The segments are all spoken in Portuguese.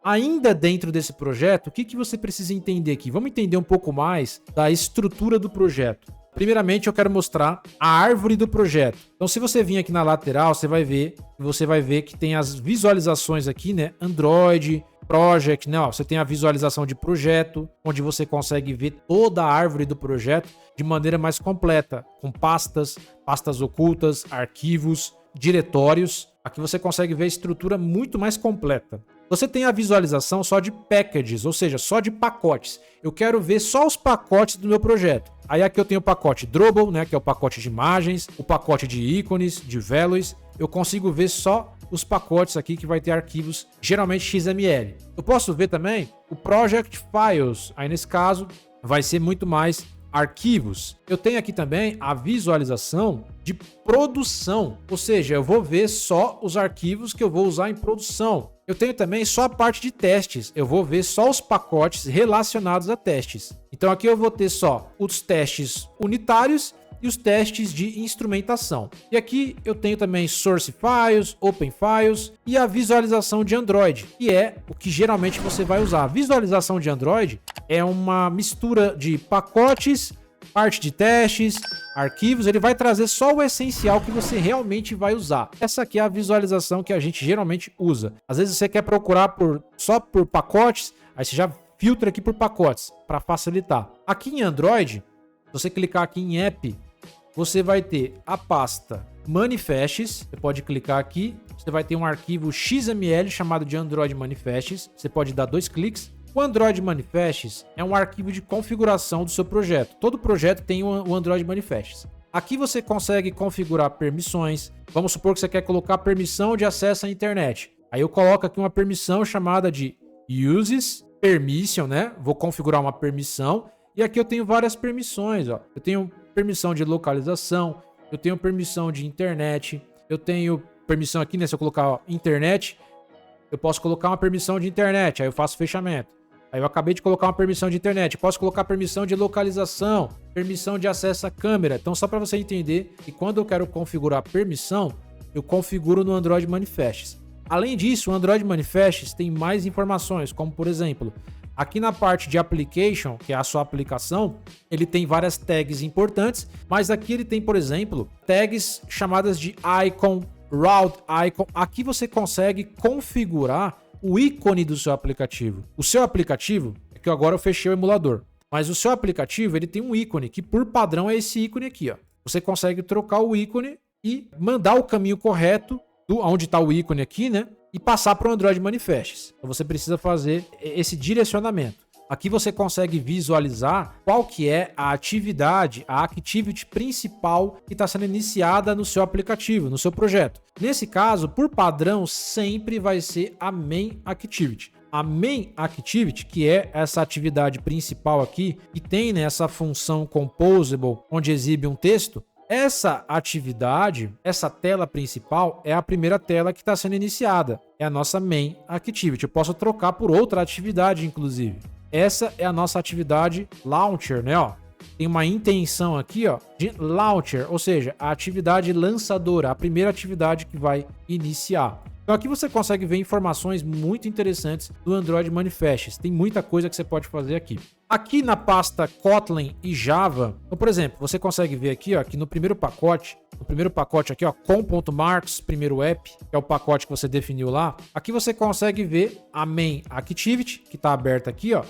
Ainda dentro desse projeto, o que você precisa entender aqui? Vamos entender um pouco mais da estrutura do projeto. Primeiramente, eu quero mostrar a árvore do projeto. Então, se você vir aqui na lateral, você vai ver que tem as visualizações aqui, né? Android, Project, né? Ó, você tem a visualização de projeto, onde você consegue ver toda a árvore do projeto de maneira mais completa, com pastas ocultas, arquivos, diretórios. Aqui você consegue ver a estrutura muito mais completa. Você tem a visualização só de packages, ou seja, só de pacotes. Eu quero ver só os pacotes do meu projeto. Aí aqui eu tenho o pacote Drawable, né, que é o pacote de imagens, o pacote de ícones, de values. Eu consigo ver só os pacotes aqui que vai ter arquivos, geralmente XML. Eu posso ver também o Project Files. Aí nesse caso vai ser muito mais arquivos. Eu tenho aqui também a visualização de produção, ou seja, eu vou ver só os arquivos que eu vou usar em produção. Eu tenho também só a parte de testes, eu vou ver só os pacotes relacionados a testes. Então aqui eu vou ter só os testes unitários e os testes de instrumentação. E aqui eu tenho também Source Files, Open Files e a visualização de Android, que é o que geralmente você vai usar. A visualização de Android é uma mistura de pacotes, parte de testes, arquivos. Ele vai trazer só o essencial que você realmente vai usar. Essa aqui é a visualização que a gente geralmente usa. Às vezes você quer procurar só por pacotes, aí você já filtra aqui por pacotes para facilitar. Aqui em Android, se você clicar aqui em App, você vai ter a pasta Manifests. Você pode clicar aqui, você vai ter um arquivo XML chamado de Android Manifests. Você pode dar 2 cliques. O Android Manifests é um arquivo de configuração do seu projeto. Todo projeto tem o Android Manifests. Aqui você consegue configurar permissões. Vamos supor que você quer colocar permissão de acesso à internet. Aí eu coloco aqui uma permissão chamada de Uses Permission, né? Vou configurar uma permissão. E aqui eu tenho várias permissões, ó. Eu tenho permissão de localização, eu tenho permissão de internet, eu tenho permissão aqui, né? Se eu colocar ó, internet, eu posso colocar uma permissão de internet, aí eu faço fechamento. Aí eu acabei de colocar uma permissão de internet, posso colocar permissão de localização, permissão de acesso à câmera. Então só para você entender que quando eu quero configurar permissão, eu configuro no Android Manifests. Além disso, o Android Manifests tem mais informações, como por exemplo, aqui na parte de Application, que é a sua aplicação, ele tem várias tags importantes, mas aqui ele tem, por exemplo, tags chamadas de Icon, Route Icon. Aqui você consegue configurar o ícone do seu aplicativo. O seu aplicativo, é que agora eu fechei o emulador, mas o seu aplicativo ele tem um ícone, que por padrão é esse ícone aqui, ó. Você consegue trocar o ícone e mandar o caminho correto onde está o ícone aqui, né? E passar para o Android Manifests. Então você precisa fazer esse direcionamento. Aqui você consegue visualizar qual que é a atividade, a activity principal que está sendo iniciada no seu aplicativo, no seu projeto. Nesse caso, por padrão, sempre vai ser a Main Activity. A Main Activity, que é essa atividade principal aqui, que tem essa função composable, onde exibe um texto, essa atividade, essa tela principal é a primeira tela que está sendo iniciada. É a nossa Main Activity. Eu posso trocar por outra atividade, inclusive. Essa é a nossa atividade Launcher, né? Ó, tem uma intenção aqui, ó, de Launcher, ou seja, a atividade lançadora, a primeira atividade que vai iniciar. Então aqui você consegue ver informações muito interessantes do Android Manifests. Tem muita coisa que você pode fazer aqui. Aqui na pasta Kotlin e Java, então, por exemplo, você consegue ver aqui, ó, que no primeiro pacote aqui, ó, com.marks, primeiro app, que é o pacote que você definiu lá, aqui você consegue ver a Main Activity, que está aberta aqui, ó.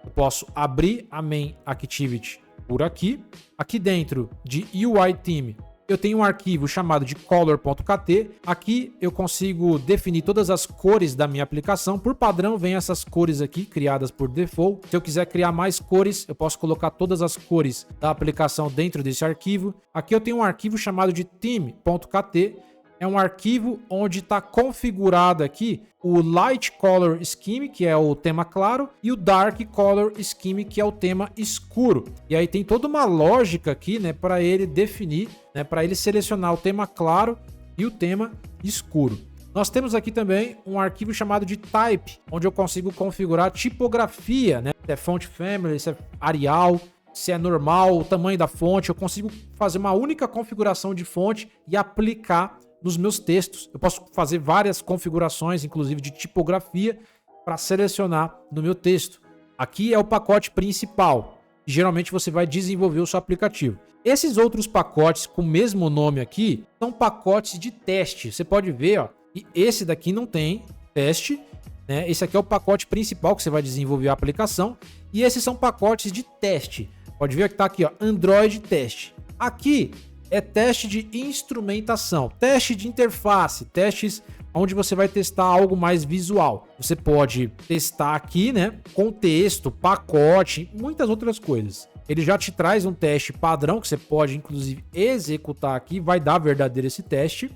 Eu posso abrir a Main Activity por aqui. Aqui dentro de UI Theme, eu tenho um arquivo chamado de color.kt. Aqui eu consigo definir todas as cores da minha aplicação. Por padrão, vem essas cores aqui, criadas por default. Se eu quiser criar mais cores, eu posso colocar todas as cores da aplicação dentro desse arquivo. Aqui eu tenho um arquivo chamado de theme.kt. É um arquivo onde está configurado aqui o Light Color Scheme, que é o tema claro, e o Dark Color Scheme, que é o tema escuro. E aí tem toda uma lógica aqui, né, para ele definir, né, para ele selecionar o tema claro e o tema escuro. Nós temos aqui também um arquivo chamado de Type, onde eu consigo configurar tipografia, né, se é font family, se é Arial, se é normal, o tamanho da fonte. Eu consigo fazer uma única configuração de fonte e aplicar nos meus textos. Eu posso fazer várias configurações, inclusive de tipografia, para selecionar no meu texto. Aqui é o pacote principal. Geralmente você vai desenvolver o seu aplicativo. Esses outros pacotes com o mesmo nome aqui são pacotes de teste. Você pode ver, ó, e esse daqui não tem teste, né? Esse aqui é o pacote principal que você vai desenvolver a aplicação. E esses são pacotes de teste. Pode ver que tá aqui, ó, Android teste. Aqui é teste de instrumentação, teste de interface, testes onde você vai testar algo mais visual. Você pode testar aqui, né, contexto, pacote, muitas outras coisas. Ele já te traz um teste padrão que você pode, inclusive, executar aqui, vai dar verdadeiro esse teste.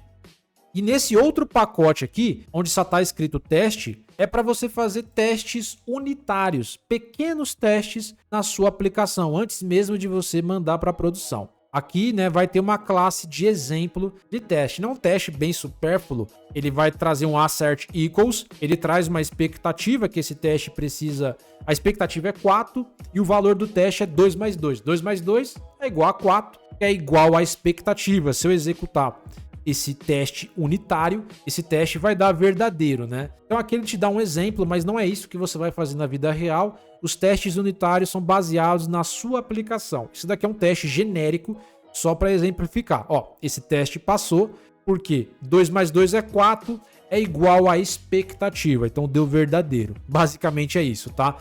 E nesse outro pacote aqui, onde só está escrito teste, é para você fazer testes unitários, pequenos testes na sua aplicação, antes mesmo de você mandar para a produção. Aqui, né, vai ter uma classe de exemplo de teste. Não é um teste bem supérfluo. Ele vai trazer um assert equals. Ele traz uma expectativa que esse teste precisa. A expectativa é 4 e o valor do teste é 2 mais 2. 2 mais 2 é igual a 4, que é igual à expectativa. Se eu executar esse teste unitário, esse teste vai dar verdadeiro, né? Então aqui ele te dá um exemplo, mas não é isso que você vai fazer na vida real. Os testes unitários são baseados na sua aplicação. Isso daqui é um teste genérico, só para exemplificar. Ó, esse teste passou porque 2 mais 2 é 4, é igual à expectativa, então deu verdadeiro. Basicamente é isso, tá?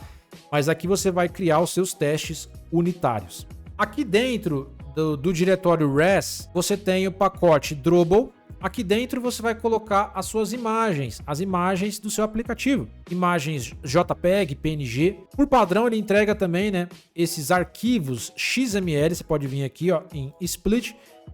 Mas aqui você vai criar os seus testes unitários. Aqui dentro do diretório res, você tem o pacote Drupal. Aqui dentro você vai colocar as suas imagens, as imagens do seu aplicativo. Imagens JPEG, PNG. Por padrão ele entrega também, né, esses arquivos XML. Você pode vir aqui, ó, em Split.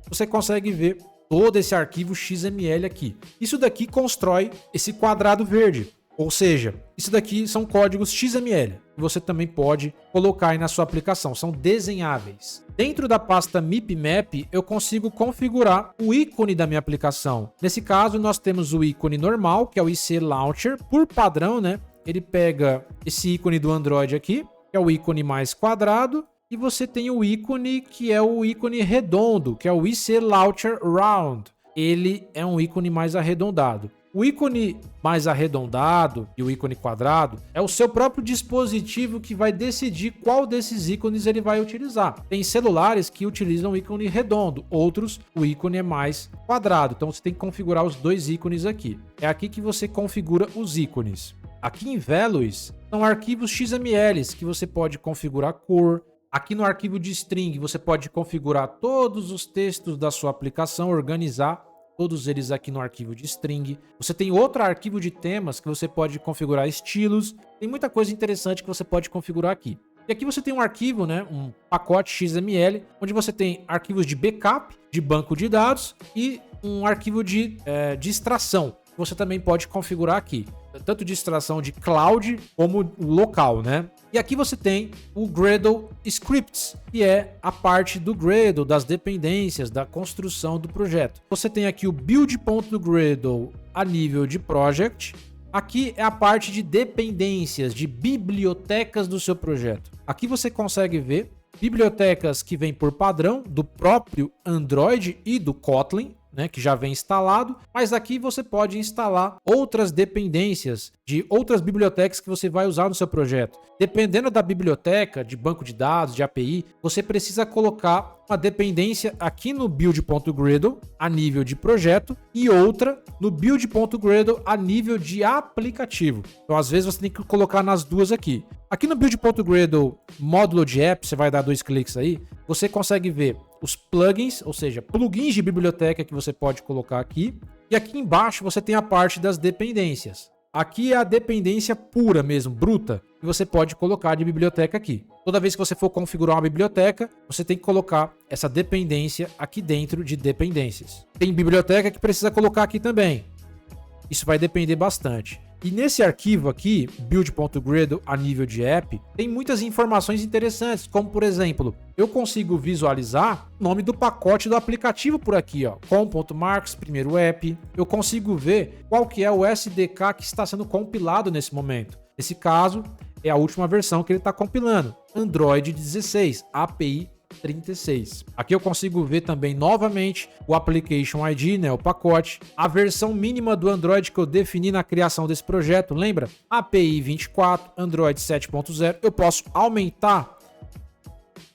Você consegue ver todo esse arquivo XML aqui. Isso daqui constrói esse quadrado verde. Ou seja, isso daqui são códigos XML. Você também pode colocar aí na sua aplicação. São desenháveis. Dentro da pasta MIPMap, eu consigo configurar o ícone da minha aplicação. Nesse caso, nós temos o ícone normal, que é o IC Launcher. Por padrão, né? Ele pega esse ícone do Android aqui, que é o ícone mais quadrado. E você tem o ícone que é o ícone redondo, que é o IC Launcher Round. Ele é um ícone mais arredondado. O ícone mais arredondado e o ícone quadrado é o seu próprio dispositivo que vai decidir qual desses ícones ele vai utilizar. Tem celulares que utilizam o ícone redondo, outros o ícone é mais quadrado. Então você tem que configurar os dois ícones aqui. É aqui que você configura os ícones. Aqui em Values são arquivos XML que você pode configurar cor. Aqui no arquivo de string você pode configurar todos os textos da sua aplicação, organizar todos eles aqui no arquivo de string. Você tem outro arquivo de temas que você pode configurar estilos. Tem muita coisa interessante que você pode configurar aqui. E aqui você tem um arquivo, né, um pacote XML, onde você tem arquivos de backup, de banco de dados e um arquivo de extração. Você também pode configurar aqui, tanto de extração de cloud como local, né? E aqui você tem o Gradle Scripts, que é a parte do Gradle, das dependências, da construção do projeto. Você tem aqui o build.gradle a nível de project. Aqui é a parte de dependências, de bibliotecas do seu projeto. Aqui você consegue ver bibliotecas que vêm por padrão do próprio Android e do Kotlin, né, que já vem instalado, mas aqui você pode instalar outras dependências de outras bibliotecas que você vai usar no seu projeto. Dependendo da biblioteca, de banco de dados, de API, você precisa colocar uma dependência aqui no build.gradle a nível de projeto e outra no build.gradle a nível de aplicativo. Então, às vezes, você tem que colocar nas duas aqui. Aqui no build.gradle módulo de app, você vai dar 2 cliques aí, você consegue ver os plugins, ou seja, plugins de biblioteca que você pode colocar aqui. E aqui embaixo você tem a parte das dependências. Aqui é a dependência pura mesmo, bruta, que você pode colocar de biblioteca aqui. Toda vez que você for configurar uma biblioteca, você tem que colocar essa dependência aqui dentro de dependências. Tem biblioteca que precisa colocar aqui também. Isso vai depender bastante. E nesse arquivo aqui, build.gradle a nível de app, tem muitas informações interessantes, como por exemplo, eu consigo visualizar o nome do pacote do aplicativo por aqui, ó, com.marks, primeiro app. Eu consigo ver qual que é o SDK que está sendo compilado nesse momento. Nesse caso, é a última versão que ele está compilando, Android 16, API 36. Aqui eu consigo ver também novamente o Application ID, né, o pacote, a versão mínima do Android que eu defini na criação desse projeto, lembra? API 24, Android 7.0, eu posso aumentar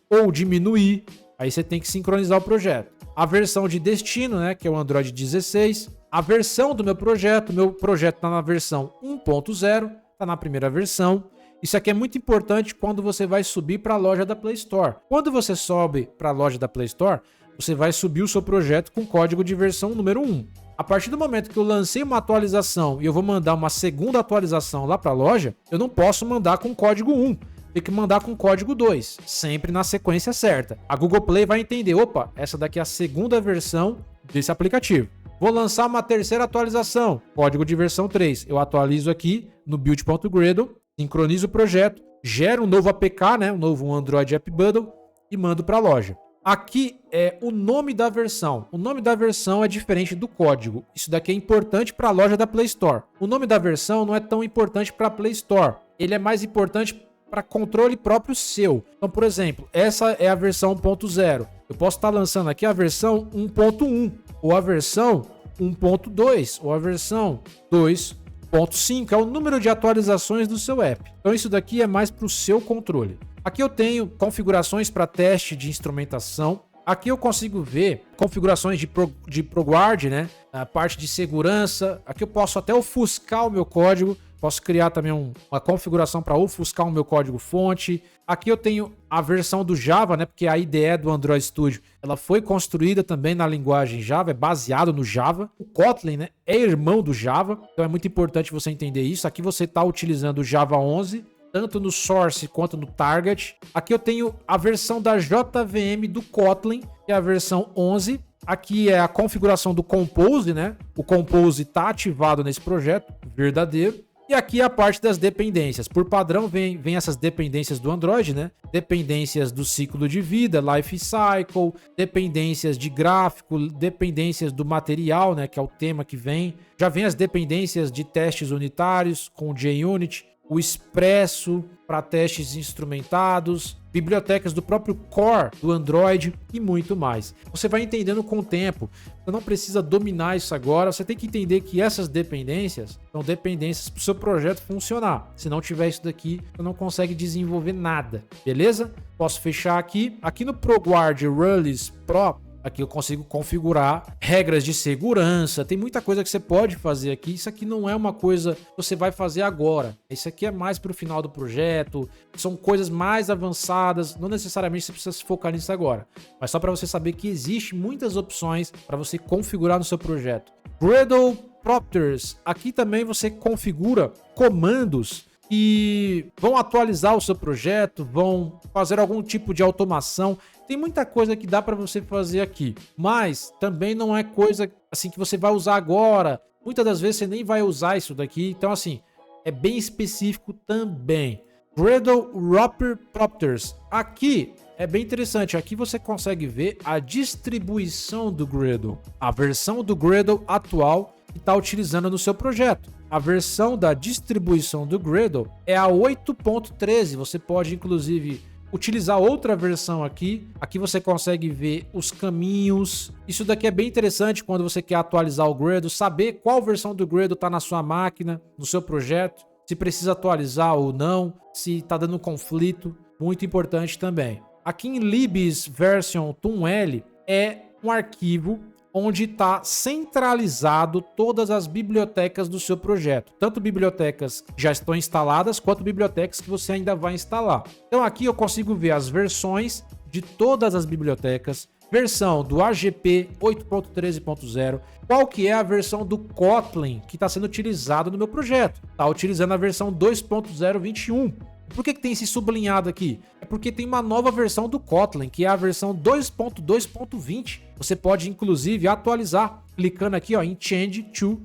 ou diminuir, aí você tem que sincronizar o projeto. A versão de destino, né, que é o Android 16, a versão do meu projeto está na versão 1.0, está na primeira versão. Isso aqui é muito importante quando você vai subir para a loja da Play Store. Quando você sobe para a loja da Play Store, você vai subir o seu projeto com código de versão número 1. A partir do momento que eu lancei uma atualização e eu vou mandar uma segunda atualização lá para a loja, eu não posso mandar com código 1. Tem que mandar com código 2, sempre na sequência certa. A Google Play vai entender, opa, essa daqui é a segunda versão desse aplicativo. Vou lançar uma terceira atualização, código de versão 3. Eu atualizo aqui no build.gradle, sincronizo o projeto, gero um novo APK, né, um novo Android App Bundle e mando para a loja. Aqui é o nome da versão. O nome da versão é diferente do código. Isso daqui é importante para a loja da Play Store. O nome da versão não é tão importante para a Play Store. Ele é mais importante para controle próprio seu. Então, por exemplo, essa é a versão 1.0. Eu posso estar lançando aqui a versão 1.1, ou a versão 1.2, ou a versão 2.5. É o número de atualizações do seu app. Então, isso daqui é mais para o seu controle. Aqui eu tenho configurações para teste de instrumentação. Aqui eu consigo ver configurações de ProGuard, né? A parte de segurança. Aqui eu posso até ofuscar o meu código. Posso criar também uma configuração para ofuscar o meu código fonte. Aqui eu tenho a versão do Java, né? Porque a IDE do Android Studio, ela foi construída também na linguagem Java, é baseado no Java. O Kotlin, né, é irmão do Java, então é muito importante você entender isso. Aqui você está utilizando o Java 11, tanto no source quanto no target. Aqui eu tenho a versão da JVM do Kotlin, que é a versão 11. Aqui é a configuração do Compose, né? O Compose está ativado nesse projeto, verdadeiro. E aqui é a parte das dependências. Por padrão vem essas dependências do Android, né? Dependências do ciclo de vida, life cycle, dependências de gráfico, dependências do material, né? Que é o tema que vem. Já vem as dependências de testes unitários com o JUnit, o Expresso para testes instrumentados, bibliotecas do próprio core do Android e muito mais. Você vai entendendo com o tempo. Você não precisa dominar isso agora. Você tem que entender que essas dependências são dependências para o seu projeto funcionar. Se não tiver isso daqui, você não consegue desenvolver nada. Beleza? Posso fechar aqui. Aqui no ProGuard Release Pro, aqui eu consigo configurar regras de segurança. Tem muita coisa que você pode fazer aqui. Isso aqui não é uma coisa que você vai fazer agora. Isso aqui é mais para o final do projeto. São coisas mais avançadas. Não necessariamente você precisa se focar nisso agora. Mas só para você saber que existe muitas opções para você configurar no seu projeto. Gradle Propters. Aqui também você configura comandos que vão atualizar o seu projeto, vão fazer algum tipo de automação. Tem muita coisa que dá para você fazer aqui, mas também não é coisa assim que você vai usar agora. Muitas das vezes você nem vai usar isso daqui, então assim, é bem específico também. Gradle Wrapper Propters. Aqui é bem interessante, aqui você consegue ver a distribuição do Gradle, a versão do Gradle atual que está utilizando no seu projeto. A versão da distribuição do Gradle é a 8.13. Você pode, inclusive, utilizar outra versão aqui. Aqui você consegue ver os caminhos. Isso daqui é bem interessante quando você quer atualizar o Gradle, saber qual versão do Gradle está na sua máquina, no seu projeto, se precisa atualizar ou não, se está dando conflito. Muito importante também. Aqui em libs version TUNL é um arquivo onde está centralizado todas as bibliotecas do seu projeto. Tanto bibliotecas que já estão instaladas, quanto bibliotecas que você ainda vai instalar. Então aqui eu consigo ver as versões de todas as bibliotecas, versão do AGP 8.13.0, qual que é a versão do Kotlin que está sendo utilizado no meu projeto. Está utilizando a versão 2.021. Por que tem esse sublinhado aqui? É porque tem uma nova versão do Kotlin, que é a versão 2.2.20. Você pode, inclusive, atualizar, clicando aqui ó, em Change to.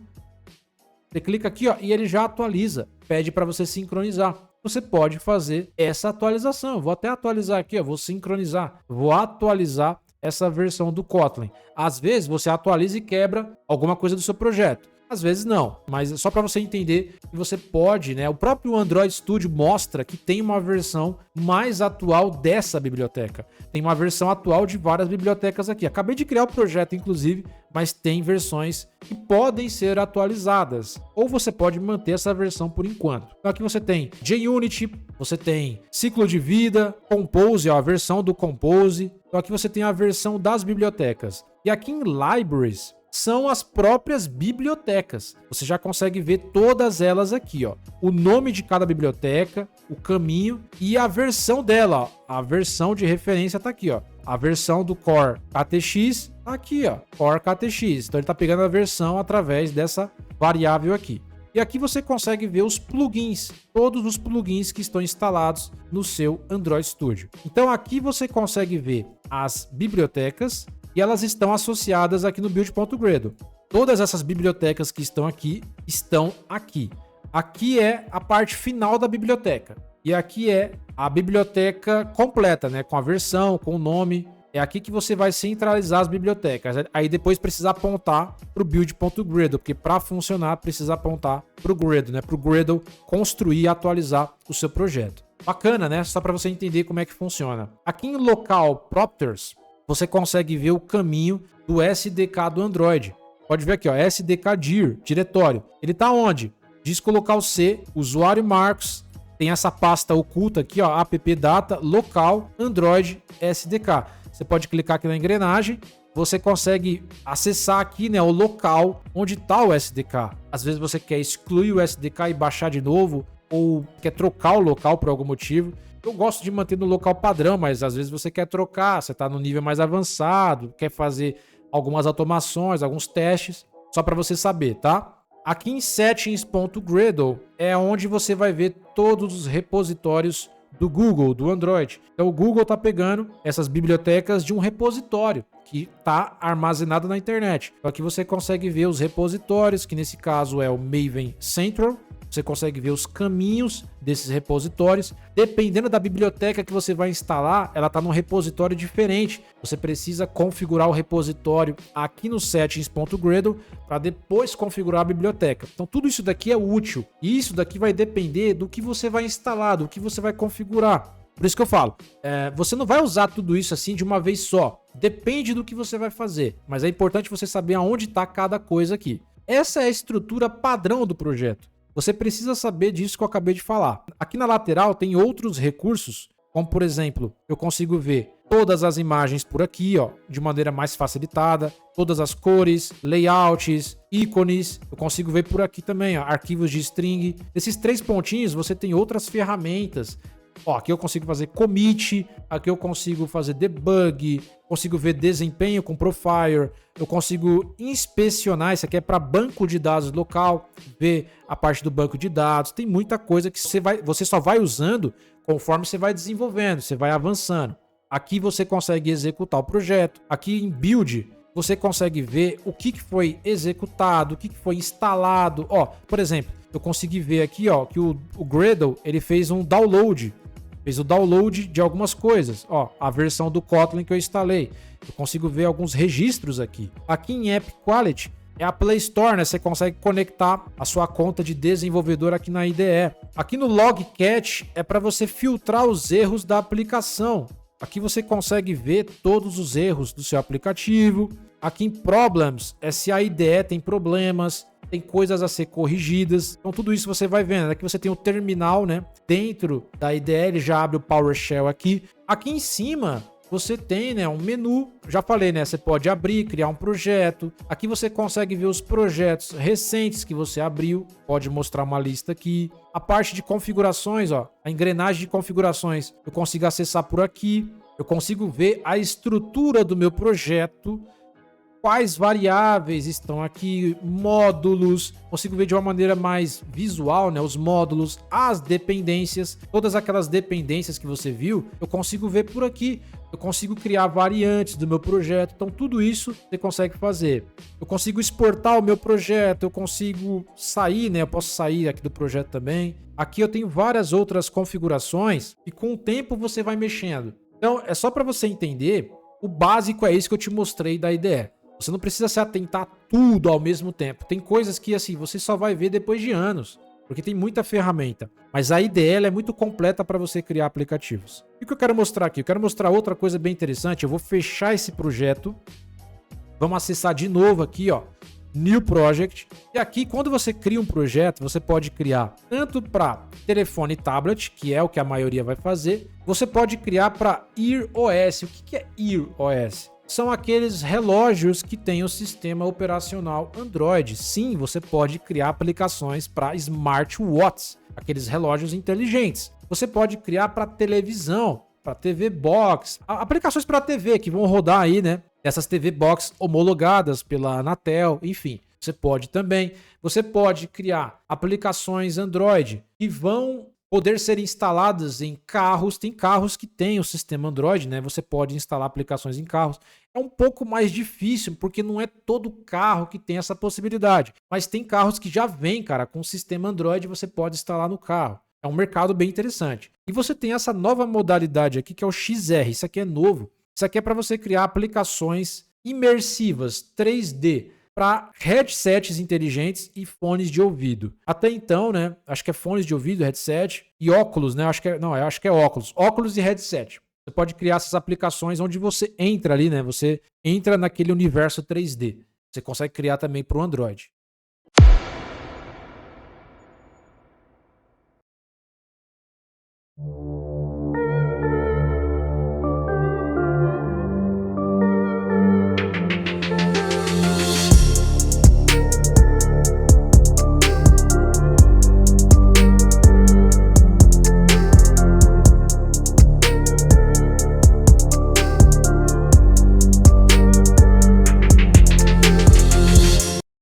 Você clica aqui ó, e ele já atualiza. Pede para você sincronizar. Você pode fazer essa atualização. Eu vou até atualizar aqui, ó, vou sincronizar. Vou atualizar essa versão do Kotlin. Às vezes, você atualiza e quebra alguma coisa do seu projeto. Às vezes não, mas é só para você entender que você pode, né? O próprio Android Studio mostra que tem uma versão mais atual dessa biblioteca. Tem uma versão atual de várias bibliotecas aqui. Acabei de criar o projeto, inclusive, mas tem versões que podem ser atualizadas. Ou você pode manter essa versão por enquanto. Então aqui você tem JUnity, você tem Ciclo de Vida, Compose, ó, a versão do Compose. Então aqui você tem a versão das bibliotecas. E aqui em Libraries, são as próprias bibliotecas. Você já consegue ver todas elas aqui, ó. O nome de cada biblioteca, o caminho e a versão dela, ó. A versão de referência tá aqui, ó. A versão do Core KTX tá aqui, ó. Core KTX. Então ele tá pegando a versão através dessa variável aqui. E aqui você consegue ver os plugins, todos os plugins que estão instalados no seu Android Studio. Então aqui você consegue ver as bibliotecas e elas estão associadas aqui no build.gradle. Todas essas bibliotecas que estão aqui, estão aqui. Aqui é a parte final da biblioteca. E aqui é a biblioteca completa, né? Com a versão, com o nome. É aqui que você vai centralizar as bibliotecas. Aí depois precisa apontar para o build.gradle, porque para funcionar precisa apontar para o Gradle, né? Para o Gradle construir e atualizar o seu projeto. Bacana, né? Só para você entender como é que funciona. Aqui em Local Properties, você consegue ver o caminho do SDK do Android. Pode ver aqui, ó, SDK dir, diretório. Ele tá onde? Diz colocar o C, usuário Marcos, tem essa pasta oculta aqui, ó, appdata local Android SDK. Você pode clicar aqui na engrenagem, você consegue acessar aqui, né, o local onde está o SDK. Às vezes você quer excluir o SDK e baixar de novo, ou quer trocar o local por algum motivo. Eu gosto de manter no local padrão, mas às vezes você quer trocar, você está no nível mais avançado, quer fazer algumas automações, alguns testes, só para você saber, tá? Aqui em settings.gradle é onde você vai ver todos os repositórios do Google, do Android. Então o Google está pegando essas bibliotecas de um repositório que está armazenado na internet. Então aqui você consegue ver os repositórios, que nesse caso é o Maven Central. Você consegue ver os caminhos desses repositórios. Dependendo da biblioteca que você vai instalar, ela está num repositório diferente. Você precisa configurar o repositório aqui no settings.gradle para depois configurar a biblioteca. Então tudo isso daqui é útil. E isso daqui vai depender do que você vai instalar, do que você vai configurar. Por isso que eu falo, você não vai usar tudo isso assim de uma vez só. Depende do que você vai fazer. Mas é importante você saber aonde está cada coisa aqui. Essa é a estrutura padrão do projeto. Você precisa saber disso que eu acabei de falar. Aqui na lateral tem outros recursos, como por exemplo, eu consigo ver todas as imagens por aqui, ó, de maneira mais facilitada, todas as cores, layouts, ícones, eu consigo ver por aqui também, ó, arquivos de string. Esses 3 pontinhos você tem outras ferramentas. Ó, aqui eu consigo fazer commit, aqui eu consigo fazer debug, consigo ver desempenho com Profile, eu consigo inspecionar, isso aqui é para banco de dados local, ver a parte do banco de dados, tem muita coisa que você só vai usando conforme você vai desenvolvendo, você vai avançando. Aqui você consegue executar o projeto, aqui em Build você consegue ver o que foi executado, o que foi instalado. Ó, por exemplo, eu consegui ver aqui, ó, que o Gradle ele fez um download. Fez o download de algumas coisas. Ó, a versão do Kotlin que eu instalei. Eu consigo ver alguns registros aqui. Aqui em App Quality é a Play Store, né? Você consegue conectar a sua conta de desenvolvedor aqui na IDE. Aqui no Logcat é para você filtrar os erros da aplicação. Aqui você consegue ver todos os erros do seu aplicativo. Aqui em Problems é se a IDE tem problemas, tem coisas a ser corrigidas. Então tudo isso você vai vendo. Aqui você tem o terminal, né? Dentro da IDE ele já abre o PowerShell aqui. Aqui em cima você tem, né, um menu. Já falei, né? Você pode abrir, criar um projeto. Aqui você consegue ver os projetos recentes que você abriu. Pode mostrar uma lista aqui. A parte de configurações, ó, a engrenagem de configurações, eu consigo acessar por aqui. Eu consigo ver a estrutura do meu projeto. Quais variáveis estão aqui, módulos, consigo ver de uma maneira mais visual, né? Os módulos, as dependências, todas aquelas dependências que você viu, eu consigo ver por aqui. Eu consigo criar variantes do meu projeto, então tudo isso você consegue fazer. Eu consigo exportar o meu projeto, eu consigo sair, né? Eu posso sair aqui do projeto também. Aqui eu tenho várias outras configurações e com o tempo você vai mexendo. Então é só para você entender, o básico é isso que eu te mostrei da IDE. Você não precisa se atentar a tudo ao mesmo tempo. Tem coisas que assim você só vai ver depois de anos, porque tem muita ferramenta. Mas a IDE é muito completa para você criar aplicativos. E o que eu quero mostrar aqui? Eu quero mostrar outra coisa bem interessante. Eu vou fechar esse projeto. Vamos acessar de novo aqui, ó, New Project. E aqui, quando você cria um projeto, você pode criar tanto para telefone e tablet, que é o que a maioria vai fazer. Você pode criar para Ear OS. O que é Ear OS? São aqueles relógios que têm o sistema operacional Android. Sim, você pode criar aplicações para smartwatches, aqueles relógios inteligentes. Você pode criar para televisão, para TV Box, aplicações para TV que vão rodar aí, né? Essas TV Box homologadas pela Anatel, enfim. Você pode também. Você pode criar aplicações Android que vão poder ser instaladas em carros. Tem carros que têm o sistema Android, né? Você pode instalar aplicações em carros. É um pouco mais difícil, porque não é todo carro que tem essa possibilidade. Mas tem carros que já vêm, cara, com o sistema Android, você pode instalar no carro. É um mercado bem interessante. E você tem essa nova modalidade aqui, que é o XR. Isso aqui é novo. Isso aqui é para você criar aplicações imersivas 3D para headsets inteligentes e fones de ouvido. Até então, né? Acho que é fones de ouvido, headset e óculos, né? Acho que é óculos. Óculos e headset. Você pode criar essas aplicações onde você entra ali, né? Você entra naquele universo 3D. Você consegue criar também para o Android.